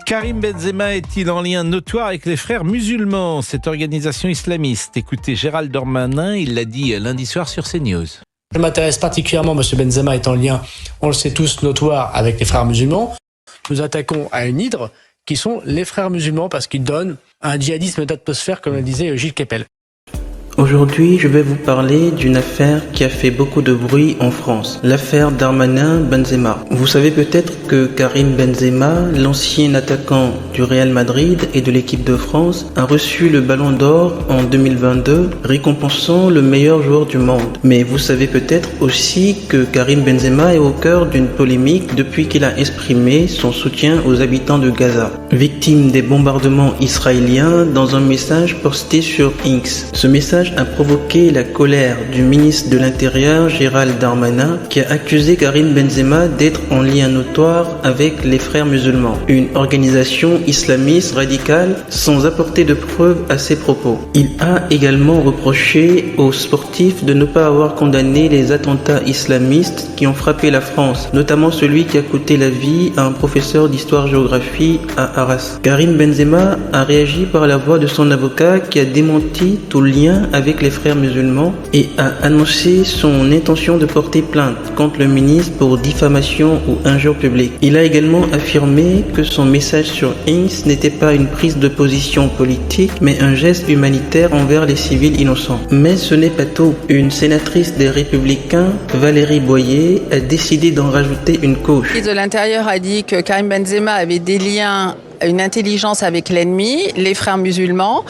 Karim Benzema est-il en lien notoire avec les frères musulmans, cette organisation islamiste? Écoutez, Gérald Darmanin, il l'a dit lundi soir sur CNews. Je m'intéresse particulièrement, M. Benzema est en lien, on le sait tous, notoire avec les frères musulmans. Nous attaquons à une hydre qui sont les frères musulmans parce qu'ils donnent un djihadisme d'atmosphère, comme le disait Gilles Kepel. Aujourd'hui, je vais vous parler d'une affaire qui a fait beaucoup de bruit en France, l'affaire Darmanin-Benzema. Vous savez peut-être que Karim Benzema, l'ancien attaquant du Real Madrid et de l'équipe de France, a reçu le Ballon d'Or en 2022, récompensant le meilleur joueur du monde. Mais vous savez peut-être aussi que Karim Benzema est au cœur d'une polémique depuis qu'il a exprimé son soutien aux habitants de Gaza, victimes des bombardements israéliens, dans un message posté sur X. Ce message a provoqué la colère du ministre de l'Intérieur Gérald Darmanin qui a accusé Karim Benzema d'être en lien notoire avec les frères musulmans, une organisation islamiste radicale, sans apporter de preuves à ses propos. Il a également reproché aux sportifs de ne pas avoir condamné les attentats islamistes qui ont frappé la France, notamment celui qui a coûté la vie à un professeur d'histoire-géographie à Arras. Karim Benzema a réagi par la voix de son avocat qui a démenti tout lien avec les frères musulmans et a annoncé son intention de porter plainte contre le ministre pour diffamation ou injure publique. Il a également affirmé que son message sur X n'était pas une prise de position politique, mais un geste humanitaire envers les civils innocents. Mais ce n'est pas tout. Une sénatrice des Républicains, Valérie Boyer, a décidé d'en rajouter une couche. Le ministre de l'Intérieur a dit que Karim Benzema avait des liens, une intelligence avec l'ennemi, les frères musulmans,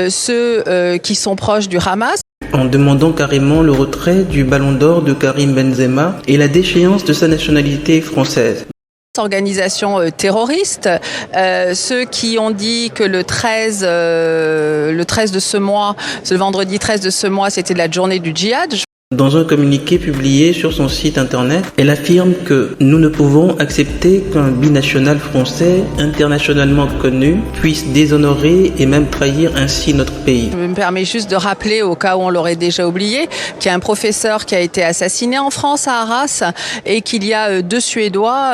ceux qui sont proches du Hamas. En demandant carrément le retrait du Ballon d'Or de Karim Benzema et la déchéance de sa nationalité française. Organisation terroriste, ceux qui ont dit que le 13 de ce mois, le vendredi 13 de ce mois, c'était la journée du djihad. Dans un communiqué publié sur son site internet, elle affirme que nous ne pouvons accepter qu'un binational français internationalement connu puisse déshonorer et même trahir ainsi notre pays. Je me permets juste de rappeler, au cas où on l'aurait déjà oublié, qu'il y a un professeur qui a été assassiné en France à Arras et qu'il y a 2 Suédois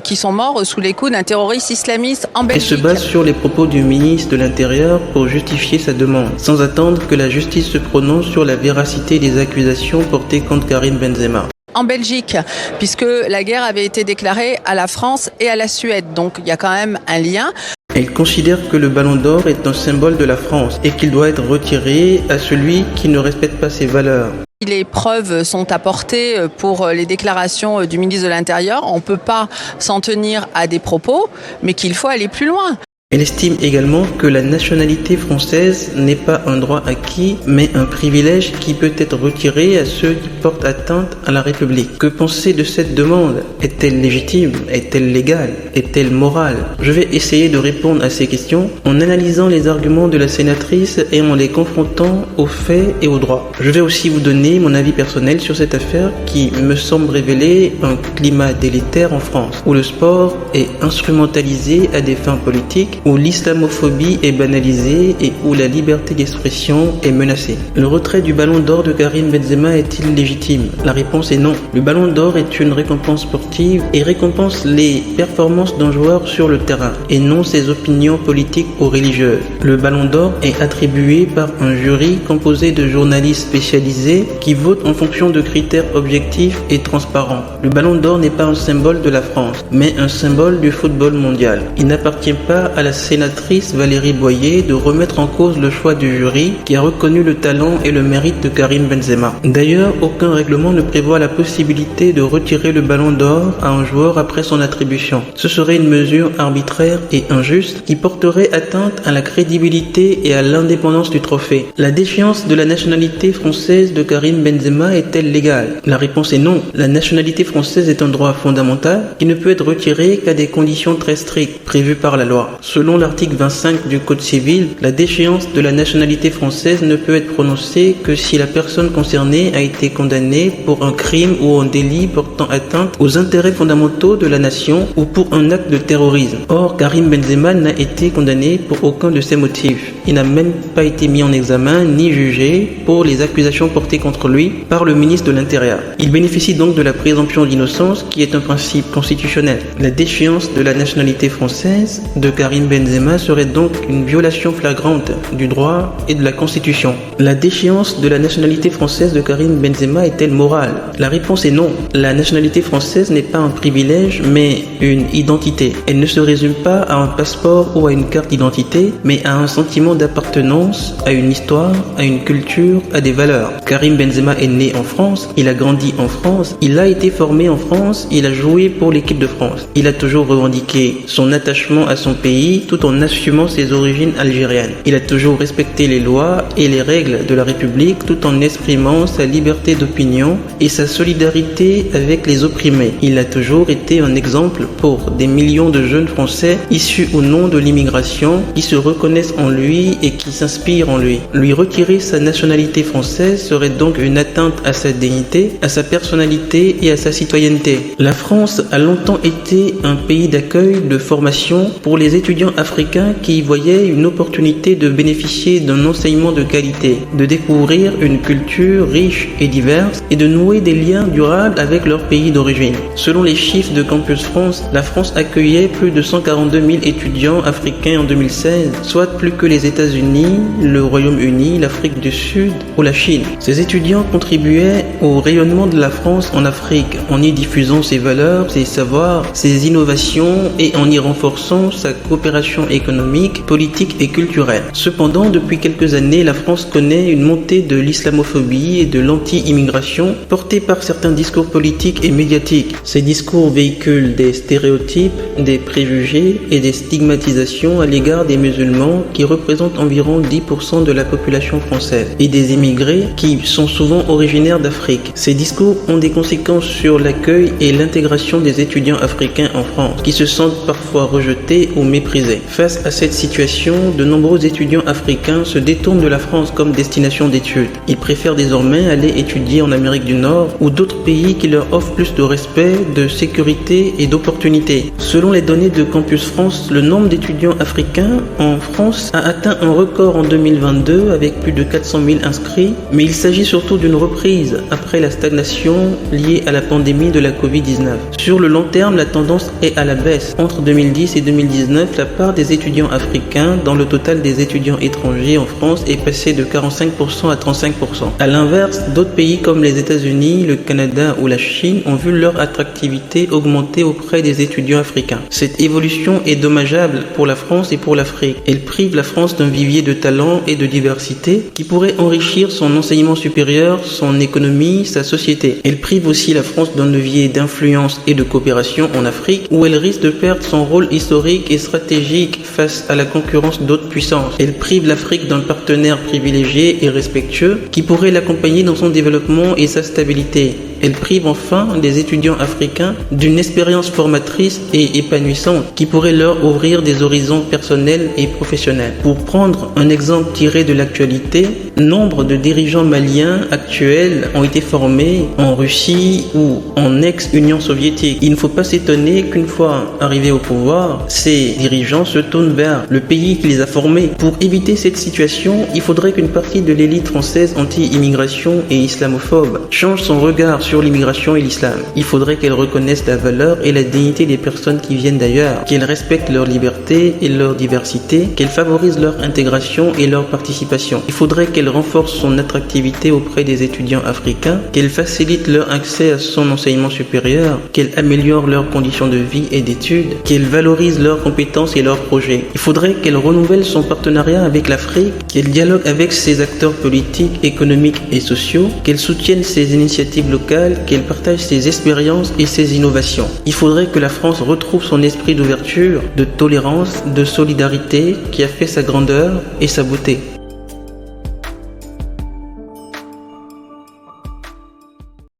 qui sont morts sous les coups d'un terroriste islamiste en Belgique. Elle se base sur les propos du ministre de l'Intérieur pour justifier sa demande, sans attendre que la justice se prononce sur la véracité des accusations portée contre Karim Benzema. En Belgique, puisque la guerre avait été déclarée à la France et à la Suède. Donc il y a quand même un lien. Elle considère que le Ballon d'Or est un symbole de la France et qu'il doit être retiré à celui qui ne respecte pas ses valeurs. Les preuves sont apportées pour les déclarations du ministre de l'Intérieur. On ne peut pas s'en tenir à des propos, mais qu'il faut aller plus loin. Elle estime également que la nationalité française n'est pas un droit acquis, mais un privilège qui peut être retiré à ceux qui portent atteinte à la République. Que penser de cette demande? Est-elle légitime? Est-elle légale? Est-elle morale? Je vais essayer de répondre à ces questions en analysant les arguments de la sénatrice et en les confrontant aux faits et aux droits. Je vais aussi vous donner mon avis personnel sur cette affaire qui me semble révéler un climat délétère en France, où le sport est instrumentalisé à des fins politiques, où l'islamophobie est banalisée et où la liberté d'expression est menacée. Le retrait du Ballon d'Or de Karim Benzema est-il légitime? La réponse est non. Le Ballon d'Or est une récompense sportive et récompense les performances d'un joueur sur le terrain et non ses opinions politiques ou religieuses. Le Ballon d'Or est attribué par un jury composé de journalistes spécialisés qui votent en fonction de critères objectifs et transparents. Le Ballon d'Or n'est pas un symbole de la France, mais un symbole du football mondial. Il n'appartient pas à la sénatrice Valérie Boyer de remettre en cause le choix du jury qui a reconnu le talent et le mérite de Karim Benzema. D'ailleurs, aucun règlement ne prévoit la possibilité de retirer le Ballon d'Or à un joueur après son attribution. Ce serait une mesure arbitraire et injuste qui porterait atteinte à la crédibilité et à l'indépendance du trophée. La déchéance de la nationalité française de Karim Benzema est-elle légale? La réponse est non. La nationalité française est un droit fondamental qui ne peut être retiré qu'à des conditions très strictes prévues par la loi. Selon l'article 25 du Code civil, la déchéance de la nationalité française ne peut être prononcée que si la personne concernée a été condamnée pour un crime ou un délit portant atteinte aux intérêts fondamentaux de la nation ou pour un acte de terrorisme. Or, Karim Benzema n'a été condamné pour aucun de ces motifs. Il n'a même pas été mis en examen ni jugé pour les accusations portées contre lui par le ministre de l'Intérieur. Il bénéficie donc de la présomption d'innocence qui est un principe constitutionnel. La déchéance de la nationalité française de Karim Benzema serait donc une violation flagrante du droit et de la Constitution. La déchéance de la nationalité française de Karim Benzema est-elle morale? La réponse est non. La nationalité française n'est pas un privilège mais une identité. Elle ne se résume pas à un passeport ou à une carte d'identité mais à un sentiment d'appartenance, à une histoire, à une culture, à des valeurs. Karim Benzema est né en France, il a grandi en France, il a été formé en France, il a joué pour l'équipe de France. Il a toujours revendiqué son attachement à son pays tout en assumant ses origines algériennes. Il a toujours respecté les lois et les règles de la République tout en exprimant sa liberté d'opinion et sa solidarité avec les opprimés. Il a toujours été un exemple pour des millions de jeunes Français issus ou non de l'immigration qui se reconnaissent en lui et qui s'inspirent en lui. Lui retirer sa nationalité française serait donc une atteinte à sa dignité, à sa personnalité et à sa citoyenneté. La France a longtemps été un pays d'accueil, de formation pour les étudiants africains qui y voyaient une opportunité de bénéficier d'un enseignement de qualité, de découvrir une culture riche et diverse et de nouer des liens durables avec leur pays d'origine. Selon les chiffres de Campus France, la France accueillait plus de 142 000 étudiants africains en 2016, soit plus que les États-Unis, le Royaume-Uni, l'Afrique du Sud ou la Chine. Ces étudiants contribuaient au rayonnement de la France en Afrique, en y diffusant ses valeurs, ses savoirs, ses innovations et en y renforçant sa coopération économique, politique et culturelle. Cependant, depuis quelques années, la France connaît une montée de l'islamophobie et de l'anti-immigration portée par certains discours politiques et médiatiques. Ces discours véhiculent des stéréotypes, des préjugés et des stigmatisations à l'égard des musulmans qui représentent environ 10% de la population française et des immigrés qui sont souvent originaires d'Afrique. Ces discours ont des conséquences sur l'accueil et l'intégration des étudiants africains en France, qui se sentent parfois rejetés ou méprisés. Face à cette situation, de nombreux étudiants africains se détournent de la France comme destination d'études. Ils préfèrent désormais aller étudier en Amérique du Nord ou d'autres pays qui leur offrent plus de respect, de sécurité et d'opportunités. Selon les données de Campus France, le nombre d'étudiants africains en France a atteint un record en 2022 avec plus de 400 000 inscrits, mais il s'agit surtout d'une reprise après la stagnation liée à la pandémie de la Covid-19. Sur le long terme, la tendance est à la baisse. Entre 2010 et 2019, la part des étudiants africains dans le total des étudiants étrangers en France est passée de 45% à 35%. À l'inverse, d'autres pays comme les États-Unis, le Canada ou la Chine ont vu leur attractivité augmenter auprès des étudiants africains. Cette évolution est dommageable pour la France et pour l'Afrique. Elle prive la France d'un vivier de talents et de diversité qui pourrait enrichir son enseignement supérieur, son économie, sa société. Elle prive aussi la France d'un levier d'influence et de coopération en Afrique où elle risque de perdre son rôle historique et stratégique face à la concurrence d'autres puissances. Elle prive l'Afrique d'un partenaire privilégié et respectueux qui pourrait l'accompagner dans son développement et sa stabilité. Elle prive enfin des étudiants africains d'une expérience formatrice et épanouissante qui pourrait leur ouvrir des horizons personnels et professionnels. Pour prendre un exemple tiré de l'actualité, nombre de dirigeants maliens actuels ont été formés en Russie ou en ex-Union soviétique. Il ne faut pas s'étonner qu'une fois arrivés au pouvoir, ces dirigeants se tournent vers le pays qui les a formés. Pour éviter cette situation, il faudrait qu'une partie de l'élite française anti-immigration et islamophobe change son regard sur l'immigration et l'islam. Il faudrait qu'elle reconnaisse la valeur et la dignité des personnes qui viennent d'ailleurs, qu'elle respecte leur liberté et leur diversité, qu'elle favorise leur intégration et leur participation. Il faudrait qu'elle renforce son attractivité auprès des étudiants africains, qu'elle facilite leur accès à son enseignement supérieur, qu'elle améliore leurs conditions de vie et d'études, qu'elle valorise leurs compétences et leurs projets. Il faudrait qu'elle renouvelle son partenariat avec l'Afrique, qu'elle dialogue avec ses acteurs politiques, économiques et sociaux, qu'elle soutienne ses initiatives locales, qu'elle partage ses expériences et ses innovations. Il faudrait que la France retrouve son esprit d'ouverture, de tolérance, de solidarité qui a fait sa grandeur et sa beauté.